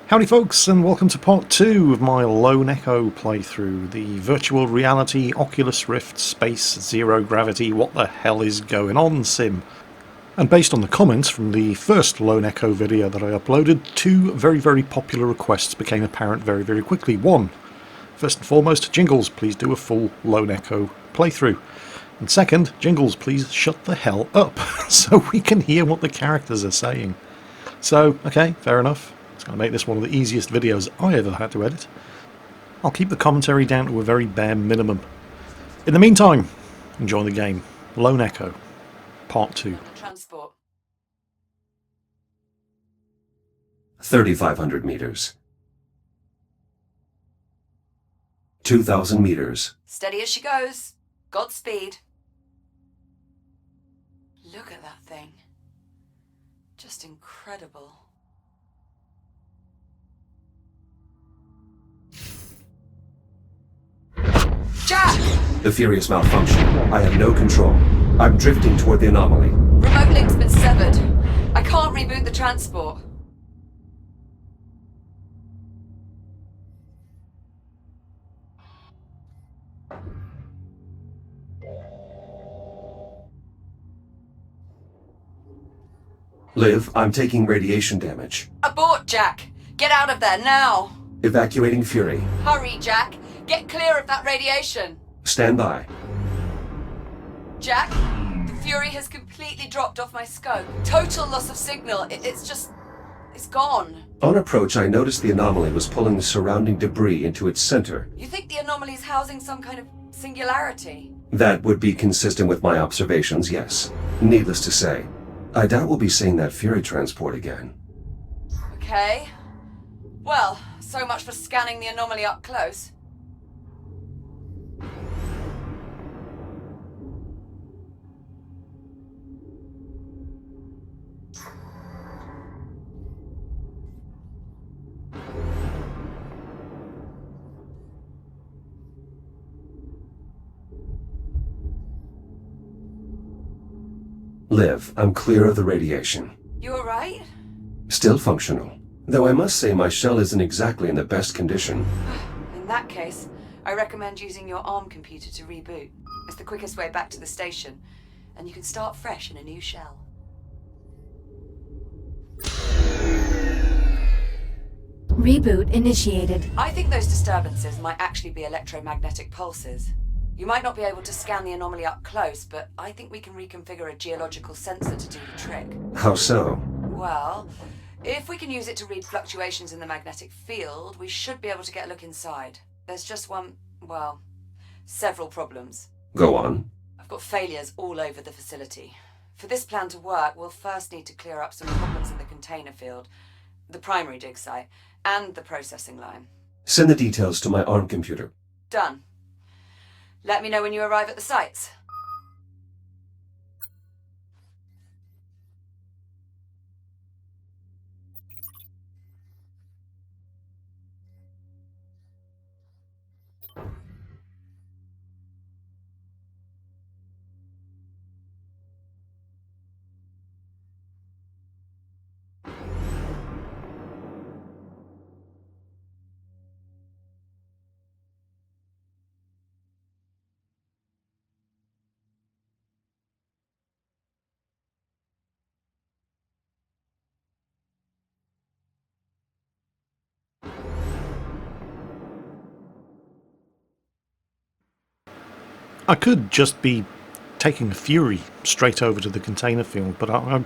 Howdy folks, and welcome to part 2 of my Lone Echo playthrough, the virtual reality Oculus Rift Space Zero Gravity what the hell is going on sim. And based on the comments from the first Lone Echo video that I uploaded, two very popular requests became apparent very quickly. One, first and foremost, Jingles, please do a full Lone Echo playthrough. And second, Jingles, please shut the hell up so we can hear what the characters are saying. So, okay, fair enough. It's going to make this one of the easiest videos I ever had to edit. I'll keep the commentary down to a very bare minimum. In the meantime, enjoy the game. Lone Echo, Part 2. Transport. 3,500 meters. 2,000 meters. Steady as she goes. Godspeed. Look at that thing. Just incredible. Jack! The Fury's malfunction. I have no control. I'm drifting toward the anomaly. Remote link's been severed. I can't reboot the transport. Liv, I'm taking radiation damage. Abort, Jack! Get out of there now! Evacuating Fury. Hurry, Jack! Get clear of that radiation! Stand by. Jack, the Fury has completely dropped off my scope. Total loss of signal. It's gone. On approach, I noticed the anomaly was pulling the surrounding debris into its center. You think the anomaly's housing some kind of singularity? That would be consistent with my observations, yes. Needless to say, I doubt we'll be seeing that Fury transport again. Okay. Well, so much for scanning the anomaly up close. Liv, I'm clear of the radiation. You alright? Still functional. Though I must say my shell isn't exactly in the best condition. In that case, I recommend using your ARM computer to reboot. It's the quickest way back to the station, and you can start fresh in a new shell. Reboot initiated. I think those disturbances might actually be electromagnetic pulses. You might not be able to scan the anomaly up close, but I think we can reconfigure a geological sensor to do the trick. How so? Well, if we can use it to read fluctuations in the magnetic field, we should be able to get a look inside. There's just several problems. Go on. I've got failures all over the facility. For this plan to work, we'll first need to clear up some problems in the container field, the primary dig site, and the processing line. Send the details to my ARM computer. Done. Let me know when you arrive at the sites. I could just be taking the Fury straight over to the container field, but I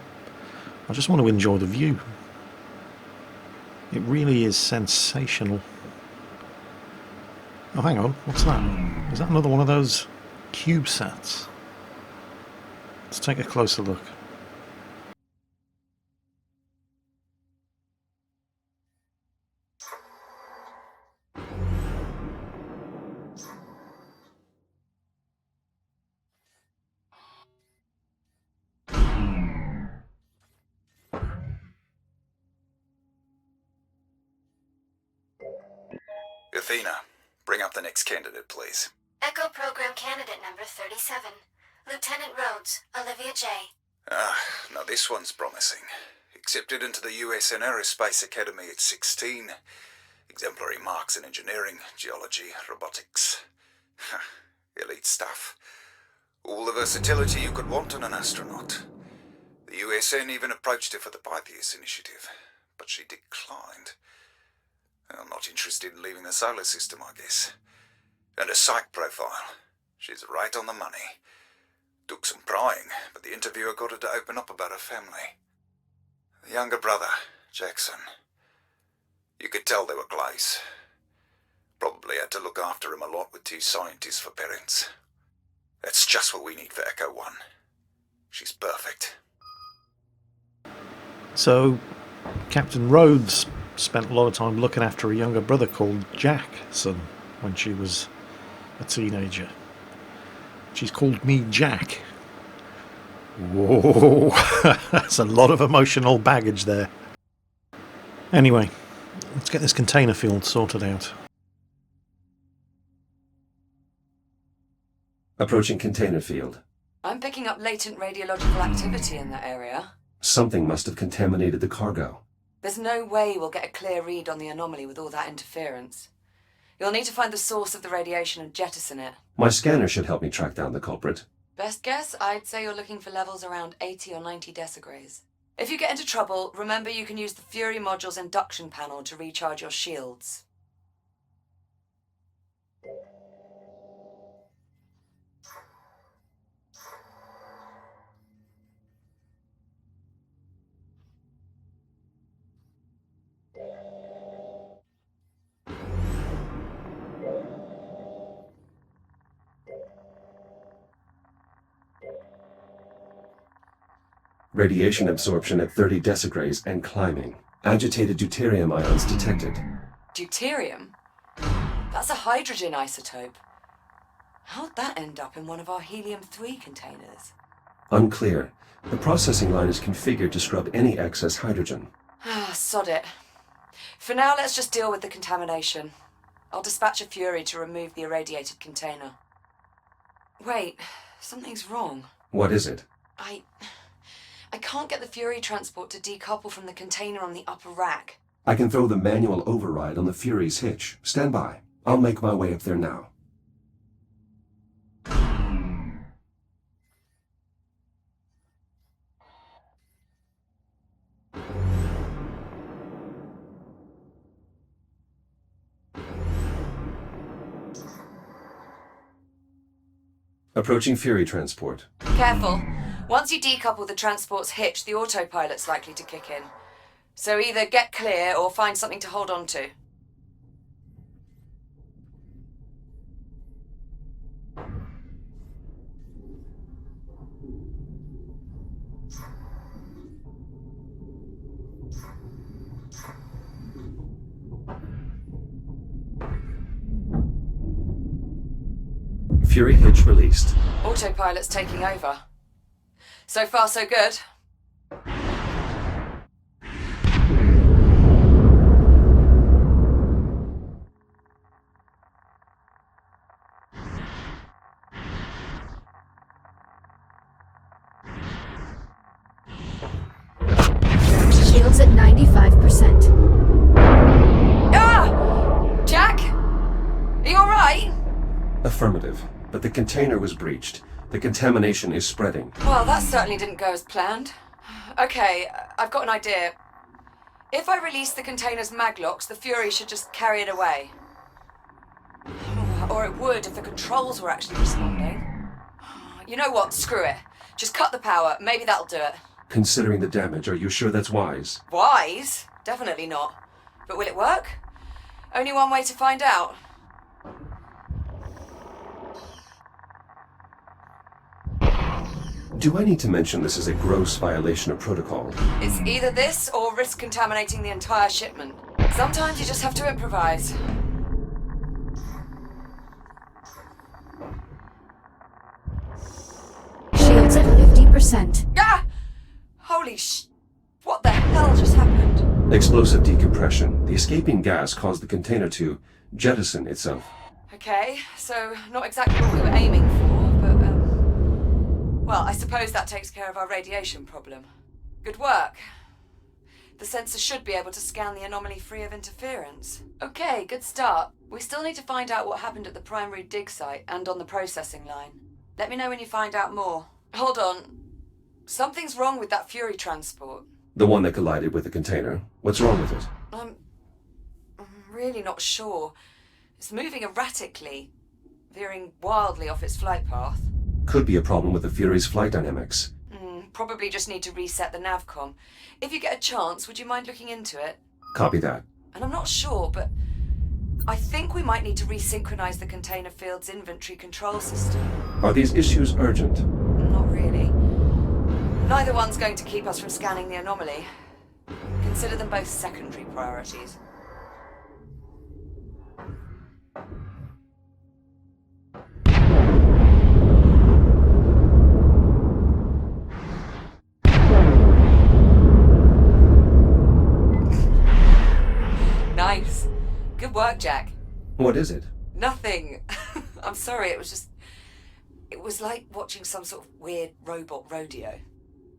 just want to enjoy the view. It really is sensational. Oh, hang on, what's that? Is that another one of those CubeSats? Let's take a closer look. Athena, bring up the next candidate, please. Echo Program Candidate number 37. Lieutenant Rhodes, Olivia J. Now this one's promising. Accepted into the USN Aerospace Academy at 16. Exemplary marks in engineering, geology, robotics. Elite stuff. All the versatility you could want in an astronaut. The USN even approached her for the Pythias initiative, but she declined. Well, not interested in leaving the solar system, I guess. And her psych profile. She's right on the money. Took some prying, but the interviewer got her to open up about her family. The younger brother, Jackson. You could tell they were close. Probably had to look after him a lot with 2 scientists for parents. That's just what we need for Echo 1. She's perfect. So, Captain Rhodes spent a lot of time looking after a younger brother called Jackson when she was a teenager. She's called me Jack. Whoa, that's a lot of emotional baggage there. Anyway, let's get this container field sorted out. Approaching container field. I'm picking up latent radiological activity in that area. Something must have contaminated the cargo. There's no way we'll get a clear read on the anomaly with all that interference. You'll need to find the source of the radiation and jettison it. My scanner should help me track down the culprit. Best guess, I'd say you're looking for levels around 80 or 90 decigrays. If you get into trouble, remember you can use the Fury module's induction panel to recharge your shields. Radiation absorption at 30 decigrays and climbing. Agitated deuterium ions detected. Deuterium? That's a hydrogen isotope. How'd that end up in one of our helium-3 containers? Unclear. The processing line is configured to scrub any excess hydrogen. Ah, sod it. For now, let's just deal with the contamination. I'll dispatch a Fury to remove the irradiated container. Wait, something's wrong. What is it? I can't get the Fury transport to decouple from the container on the upper rack. I can throw the manual override on the Fury's hitch. Stand by. I'll make my way up there now. Approaching Fury transport. Careful. Once you decouple the transport's hitch, the autopilot's likely to kick in. So either get clear or find something to hold on to. Fury hitch released. Autopilot's taking over. So far, so good. Shields at 95%. Ah! Jack? Are you alright? Affirmative. But the container was breached. The contamination is spreading. Well, that certainly didn't go as planned. Okay, I've got an idea. If I release the container's maglocks, the Fury should just carry it away. Or it would if the controls were actually responding. You know what? Screw it. Just cut the power. Maybe that'll do it. Considering the damage, are you sure that's wise? Wise? Definitely not. But will it work? Only one way to find out. Do I need to mention this is a gross violation of protocol? It's either this or risk contaminating the entire shipment. Sometimes you just have to improvise. Shields at 50%. Ah! Holy what the hell just happened? Explosive decompression. The escaping gas caused the container to jettison itself. Okay, so not exactly what we were aiming for, but, well, I suppose that takes care of our radiation problem. Good work. The sensor should be able to scan the anomaly free of interference. Okay, good start. We still need to find out what happened at the primary dig site and on the processing line. Let me know when you find out more. Hold on. Something's wrong with that Fury transport. The one that collided with the container. What's wrong with it? I'm really not sure. It's moving erratically, veering wildly off its flight path. Could be a problem with the Fury's flight dynamics. Probably just need to reset the navcom. If you get a chance, would you mind looking into it? Copy that. And I'm not sure, but I think we might need to resynchronize the container field's inventory control system. Are these issues urgent? Not really. Neither one's going to keep us from scanning the anomaly. Consider them both secondary priorities. Nice. Good work, Jack. What is it? Nothing. I'm sorry, it was like watching some sort of weird robot rodeo.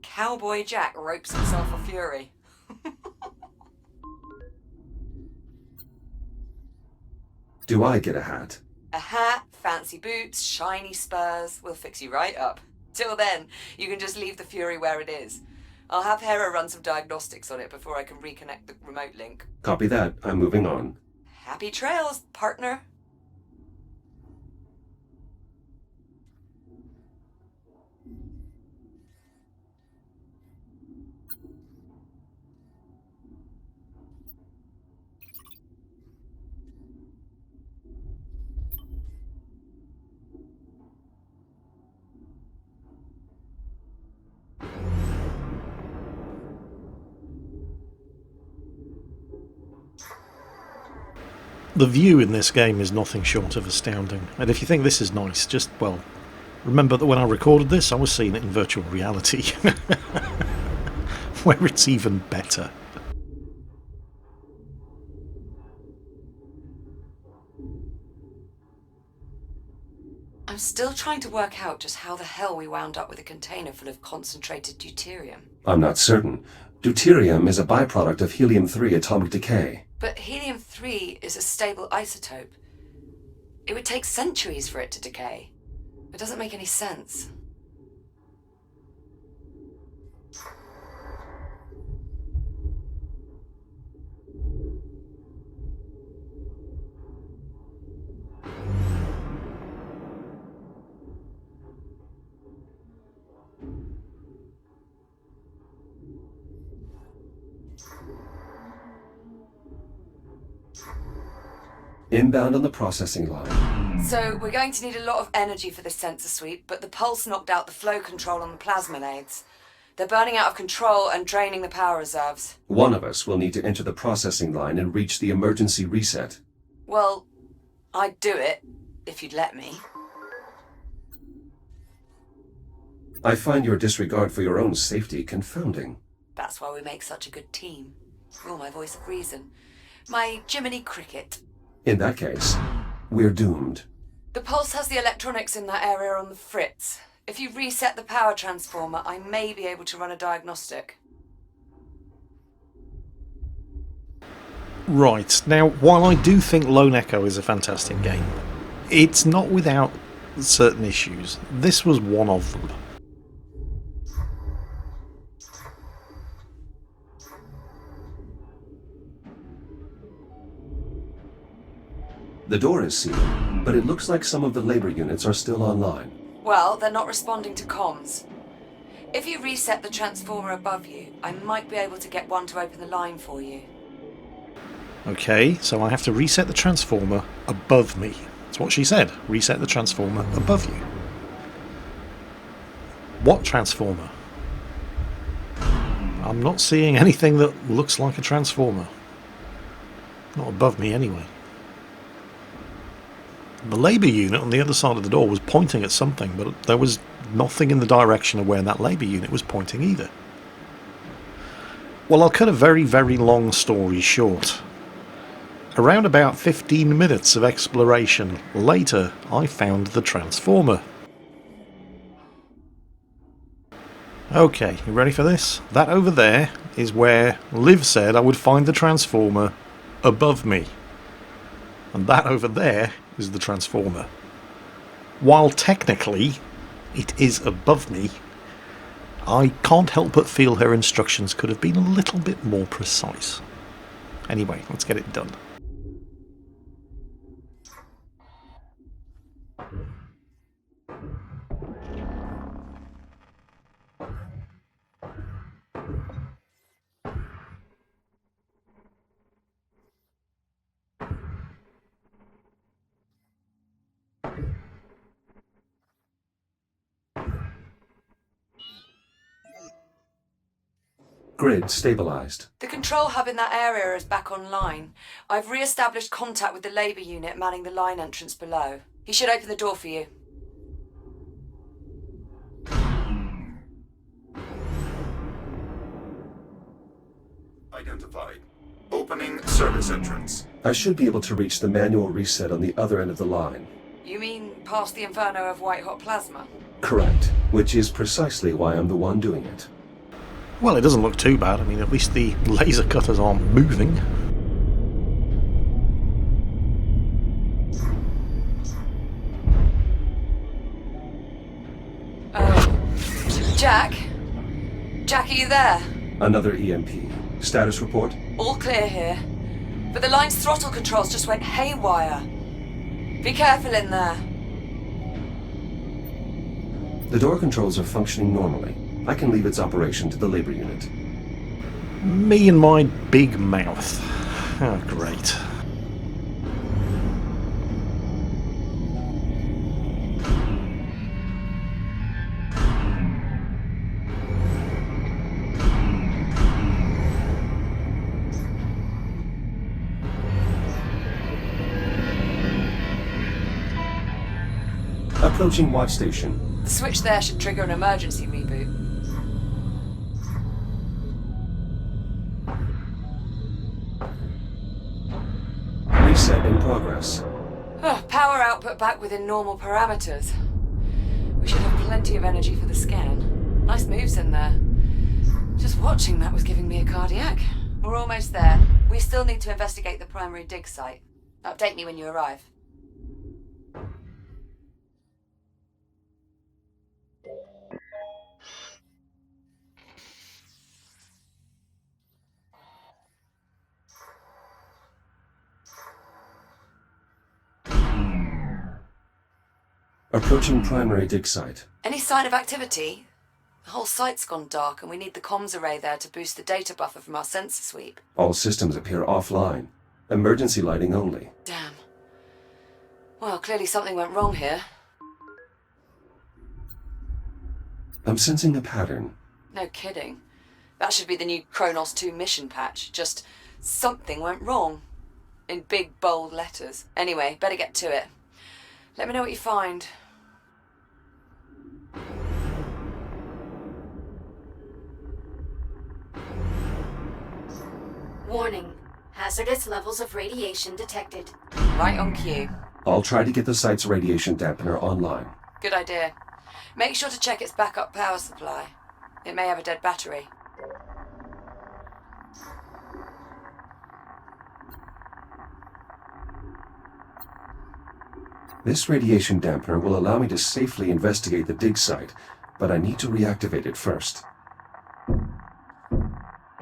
Cowboy Jack ropes himself a Fury. Do I get a hat? A hat, fancy boots, shiny spurs. We'll fix you right up. Till then, you can just leave the Fury where it is. I'll have Hera run some diagnostics on it before I can reconnect the remote link. Copy that. I'm moving on. Happy trails, partner. The view in this game is nothing short of astounding, and if you think this is nice, just, well, remember that when I recorded this I was seeing it in virtual reality, where it's even better. I'm still trying to work out just how the hell we wound up with a container full of concentrated deuterium. I'm not certain. Deuterium is a byproduct of helium-3 atomic decay. But helium-3 is a stable isotope. It would take centuries for it to decay. It doesn't make any sense. Inbound on the processing line. So, we're going to need a lot of energy for this sensor suite, but the pulse knocked out the flow control on the plasma lathes. They're burning out of control and draining the power reserves. One of us will need to enter the processing line and reach the emergency reset. Well, I'd do it, if you'd let me. I find your disregard for your own safety confounding. That's why we make such a good team. You're my voice of reason. My Jiminy Cricket. In that case, we're doomed. The pulse has the electronics in that area on the fritz. If you reset the power transformer, I may be able to run a diagnostic. Right, now while I do think Lone Echo is a fantastic game, it's not without certain issues. This was one of them. The door is sealed, but it looks like some of the labor units are still online. Well, they're not responding to comms. If you reset the transformer above you, I might be able to get one to open the line for you. Okay, so I have to reset the transformer above me. That's what she said. Reset the transformer above you. What transformer? I'm not seeing anything that looks like a transformer. Not above me anyway. The labour unit on the other side of the door was pointing at something, but there was nothing in the direction of where that labour unit was pointing either. Well, I'll cut a very, very long story short. Around about 15 minutes of exploration later, I found the transformer. Okay, you ready for this? That over there is where Liv said I would find the transformer above me. And that over there is the transformer. While technically it is above me, I can't help but feel her instructions could have been a little bit more precise. Anyway, let's get it done. Grid stabilized. The control hub in that area is back online. I've re-established contact with the Labour unit manning the line entrance below. He should open the door for you. Identified. Opening service entrance. I should be able to reach the manual reset on the other end of the line. You mean past the inferno of white-hot plasma? Correct, which is precisely why I'm the one doing it. Well, it doesn't look too bad. I mean, at least the laser cutters aren't moving. Jack? Jack, are you there? Another EMP. Status report? All clear here. But the line's throttle controls just went haywire. Be careful in there. The door controls are functioning normally. I can leave its operation to the Labour unit. Me and my big mouth. Oh, great. Approaching watch station. The switch there should trigger an emergency reboot. Reset in progress. Power output back within normal parameters. We should have plenty of energy for the scan. Nice moves in there. Just watching that was giving me a cardiac. We're almost there. We still need to investigate the primary dig site. Update me when you arrive. Approaching primary dig site. Any sign of activity? The whole site's gone dark and we need the comms array there to boost the data buffer from our sensor sweep. All systems appear offline. Emergency lighting only. Damn. Well, clearly something went wrong here. I'm sensing a pattern. No kidding. That should be the new Kronos 2 mission patch. Just something went wrong. In big, bold letters. Anyway, better get to it. Let me know what you find. Warning. Hazardous levels of radiation detected. Right on cue. I'll try to get the site's radiation dampener online. Good idea. Make sure to check its backup power supply. It may have a dead battery. This radiation dampener will allow me to safely investigate the dig site, but I need to reactivate it first.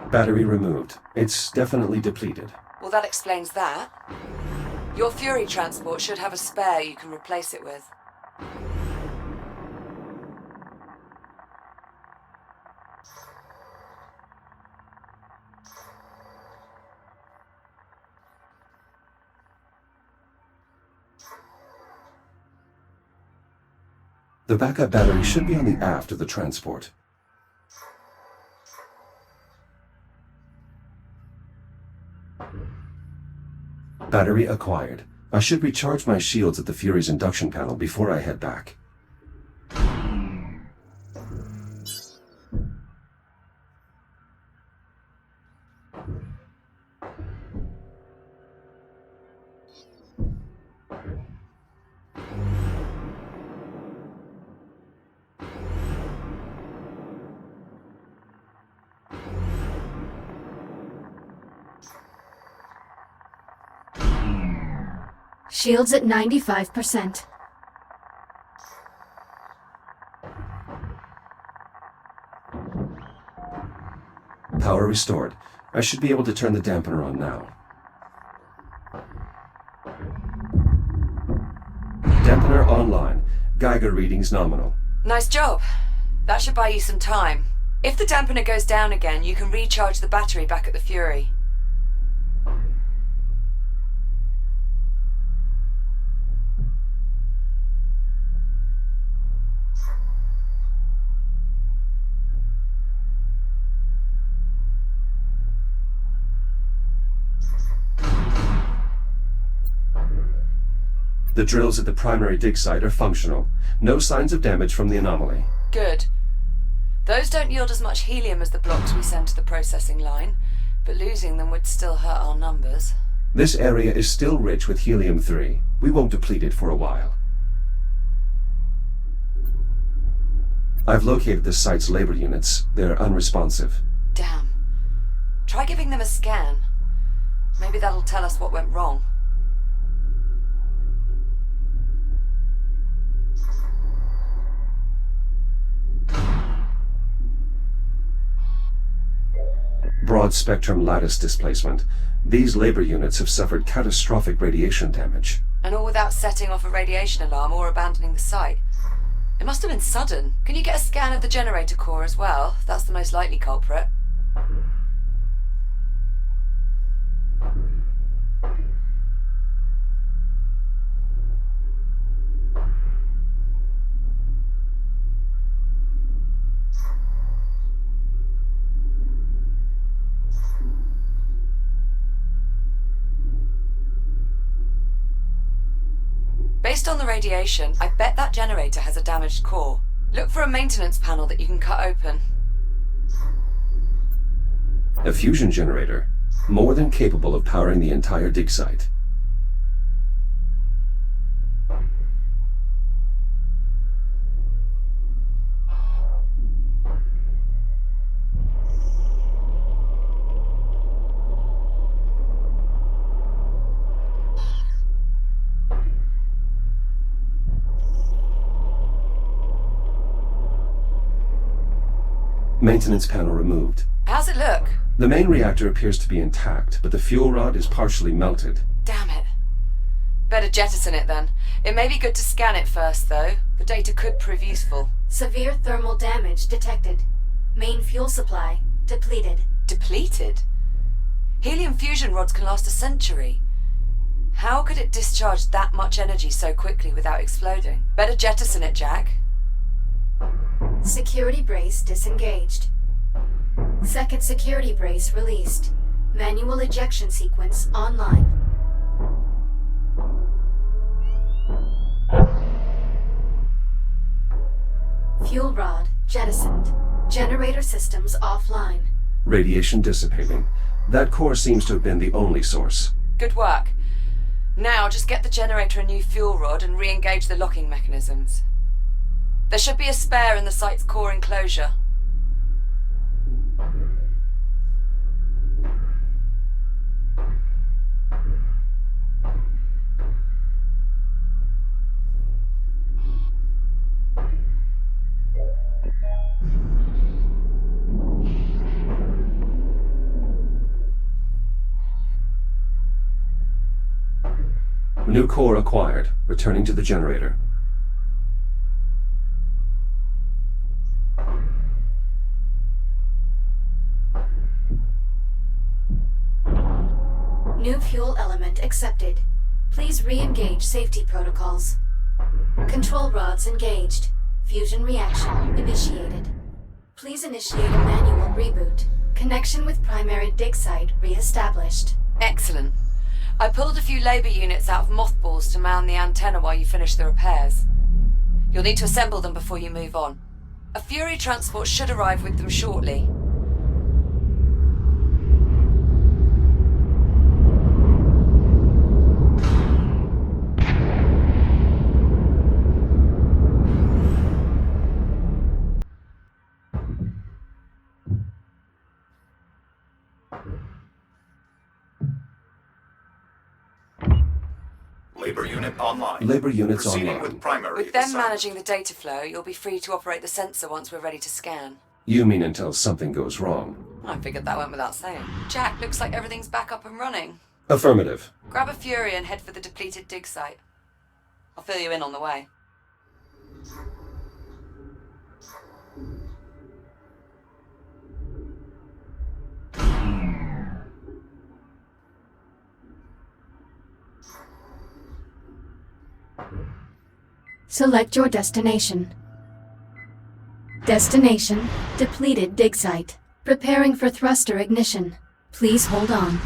Battery removed. It's definitely depleted. Well, that explains that. Your Fury transport should have a spare you can replace it with. The backup battery should be on the aft of the transport. Battery acquired. I should recharge my shields at the Fury's induction panel before I head back. Shields at 95%. Power restored. I should be able to turn the dampener on now. Dampener online. Geiger readings nominal. Nice job. That should buy you some time. If the dampener goes down again, you can recharge the battery back at the Fury. The drills at the primary dig site are functional. No signs of damage from the anomaly. Good. Those don't yield as much helium as the blocks we send to the processing line, but losing them would still hurt our numbers. This area is still rich with helium-3. We won't deplete it for a while. I've located the site's labor units. They're unresponsive. Damn. Try giving them a scan. Maybe that'll tell us what went wrong. Broad-spectrum lattice displacement. These labor units have suffered catastrophic radiation damage. And all without setting off a radiation alarm or abandoning the site. It must have been sudden. Can you get a scan of the generator core as well? That's the most likely culprit. Based on the radiation, I bet that generator has a damaged core. Look for a maintenance panel that you can cut open. A fusion generator, more than capable of powering the entire dig site. Maintenance panel removed. How's it look? The main reactor appears to be intact, but the fuel rod is partially melted. Damn it. Better jettison it then. It may be good to scan it first, though. The data could prove useful. Severe thermal damage detected. Main fuel supply depleted. Depleted? Helium fusion rods can last a century. How could it discharge that much energy so quickly without exploding? Better jettison it, Jack. Security brace disengaged. Second security brace released. Manual ejection sequence online. Fuel rod jettisoned. Generator systems offline. Radiation dissipating. That core seems to have been the only source. Good work. Now just get the generator a new fuel rod and re-engage the locking mechanisms. There should be a spare in the site's core enclosure. New core acquired. Returning to the generator. New fuel element accepted. Please re-engage safety protocols. Control rods engaged. Fusion reaction initiated. Please initiate a manual reboot. Connection with primary dig site re-established. Excellent. I pulled a few labor units out of mothballs to mount the antenna while you finish the repairs. You'll need to assemble them before you move on. A Fury transport should arrive with them shortly. Labor unit online. Labor units Proceeding online. with primary With them assignment. managing the data flow, you'll be free to operate the sensor once we're ready to scan. You mean until something goes wrong? I figured that went without saying. Jack, looks like everything's back up and running. Affirmative. Grab a Fury and head for the depleted dig site. I'll fill you in on the way. Select your destination. Destination, depleted dig site. Preparing for thruster ignition. Please hold on.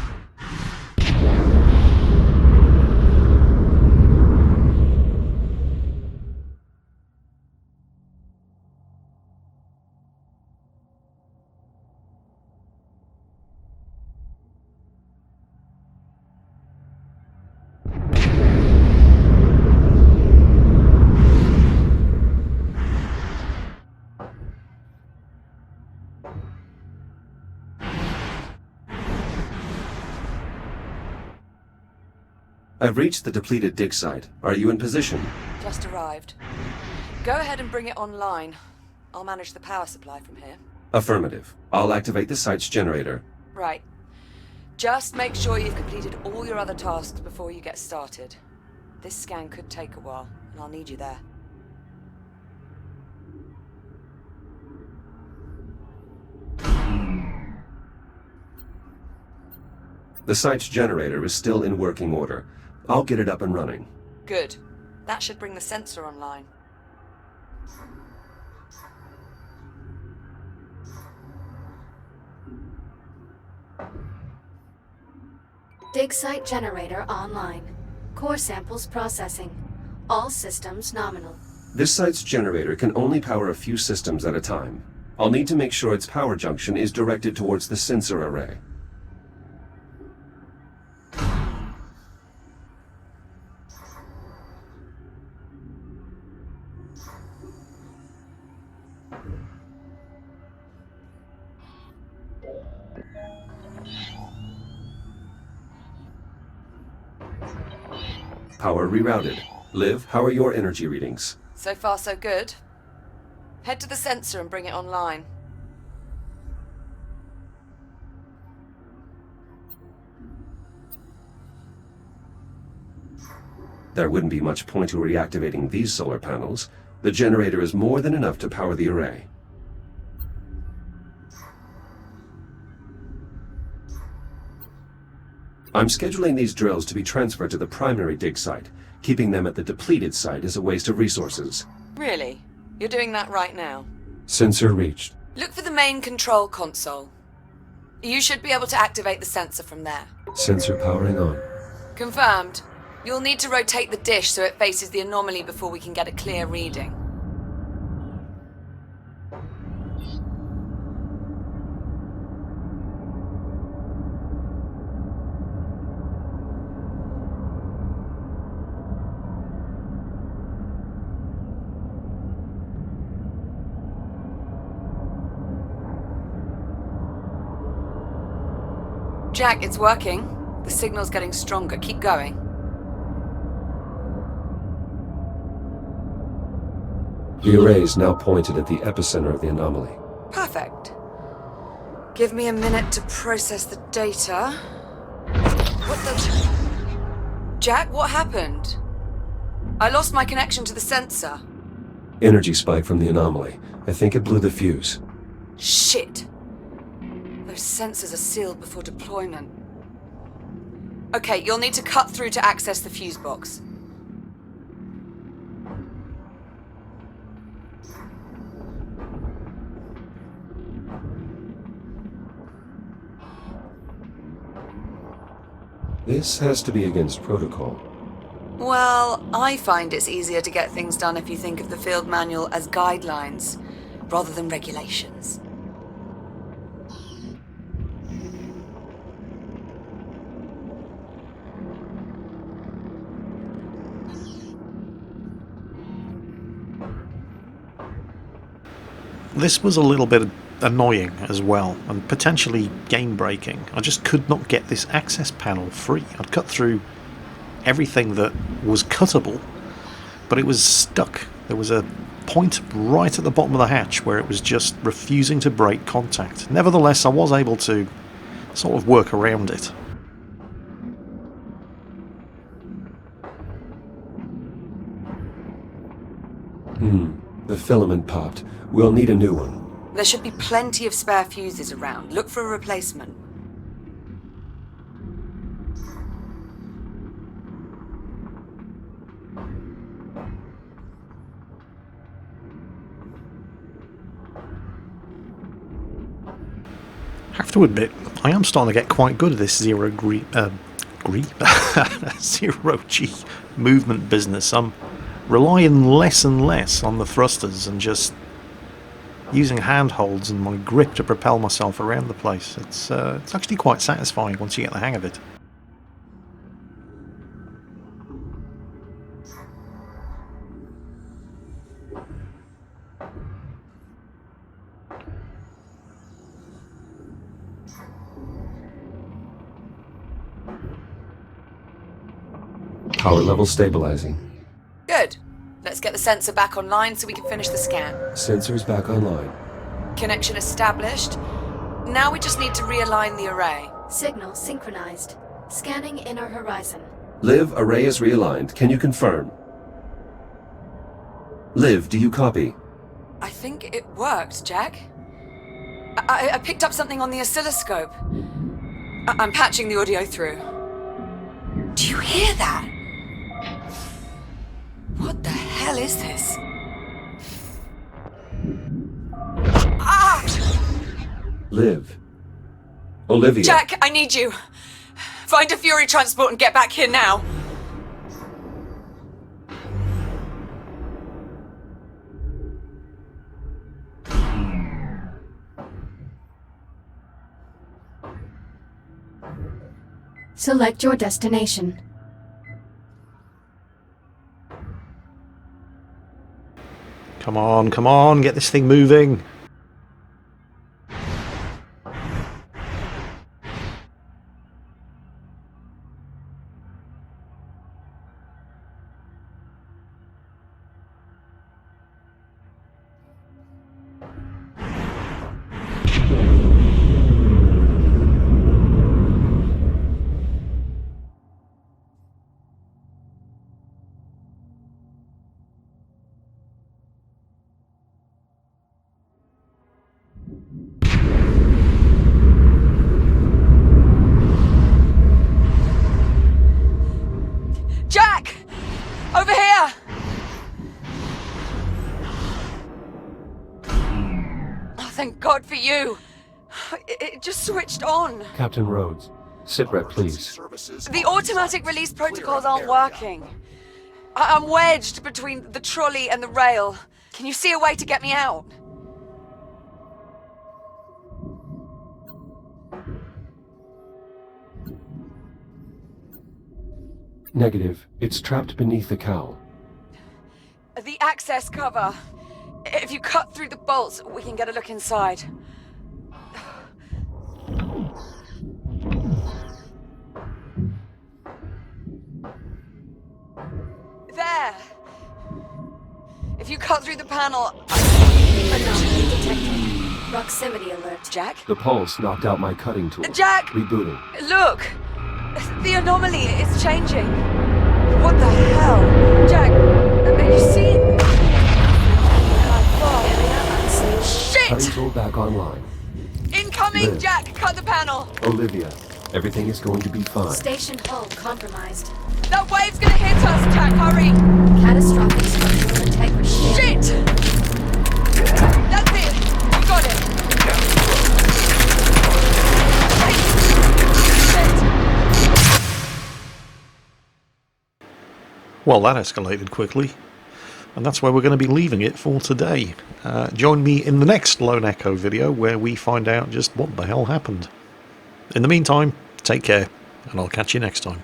I've reached the depleted dig site. Are you in position? Just arrived. Go ahead and bring it online. I'll manage the power supply from here. Affirmative. I'll activate the site's generator. Right. Just make sure you've completed all your other tasks before you get started. This scan could take a while, and I'll need you there. The site's generator is still in working order. I'll get it up and running. Good. That should bring the sensor online. Dig site generator online. Core samples processing. All systems nominal. This site's generator can only power a few systems at a time. I'll need to make sure its power junction is directed towards the sensor array. Power rerouted. Liv, how are your energy readings? So far, so good. Head to the sensor and bring it online. There wouldn't be much point to reactivating these solar panels. The generator is more than enough to power the array. I'm scheduling these drills to be transferred to the primary dig site. Keeping them at the depleted site is a waste of resources. Really? You're doing that right now? Sensor reached. Look for the main control console. You should be able to activate the sensor from there. Sensor powering on. Confirmed. You'll need to rotate the dish so it faces the anomaly before we can get a clear reading. Jack, it's working. The signal's getting stronger. Keep going. The array is now pointed at the epicenter of the anomaly. Perfect. Give me a minute to process the data. What the... Jack, what happened? I lost my connection to the sensor. Energy spike from the anomaly. I think it blew the fuse. Shit. Those sensors are sealed before deployment. Okay, you'll need to cut through to access the fuse box. This has to be against protocol. Well, I find it's easier to get things done if you think of the field manual as guidelines, rather than regulations. This was a little bit annoying as well, and potentially game-breaking. I just could not get this access panel free. I'd cut through everything that was cuttable, but it was stuck. There was a point right at the bottom of the hatch where it was just refusing to break contact. Nevertheless, I was able to sort of work around it. The filament popped. We'll need a new one. There should be plenty of spare fuses around. Look for a replacement. Have to admit, I am starting to get quite good at this zero G movement business. I'm relying less and less on the thrusters and just using handholds and my grip to propel myself around the place. It's actually quite satisfying once you get the hang of it. Power level stabilizing. Good. Let's get the sensor back online so we can finish the scan. Sensors back online. Connection established. Now we just need to realign the array. Signal synchronized. Scanning inner horizon. Liv, array is realigned. Can you confirm? Liv, do you copy? I think it worked, Jack. I picked up something on the oscilloscope. I'm patching the audio through. Do you hear that? What the hell is this? Ah! Liv. Olivia. Jack, I need you. Find a Fury transport and get back here now. Select your destination. Come on, get this thing moving. Jack! Over here! Oh, thank God for you. It just switched on. Captain Rhodes. Sitrep, please. The automatic release protocols aren't working. I'm wedged between the trolley and the rail. Can you see a way to get me out? Negative. It's trapped beneath the cowl. The access cover. If you cut through the bolts, we can get a look inside. There! If you cut through the panel... Anomaly detected. Proximity alert. Jack? The pulse knocked out my cutting tool. Jack! Rebooting. Look! The anomaly is changing. What the hell? Jack, are you seeing? Cutting Shit! tool back online. Incoming, Liv. Jack! Cut the panel! Olivia, everything is going to be fine. Station hull compromised. That wave's gonna hit us, Jack! Hurry! Catastrophic structural integrity. Shit! That's it! You got it! Well, that escalated quickly, and that's where we're going to be leaving it for today. Join me in the next Lone Echo video where we find out just what the hell happened. In the meantime, take care, and I'll catch you next time.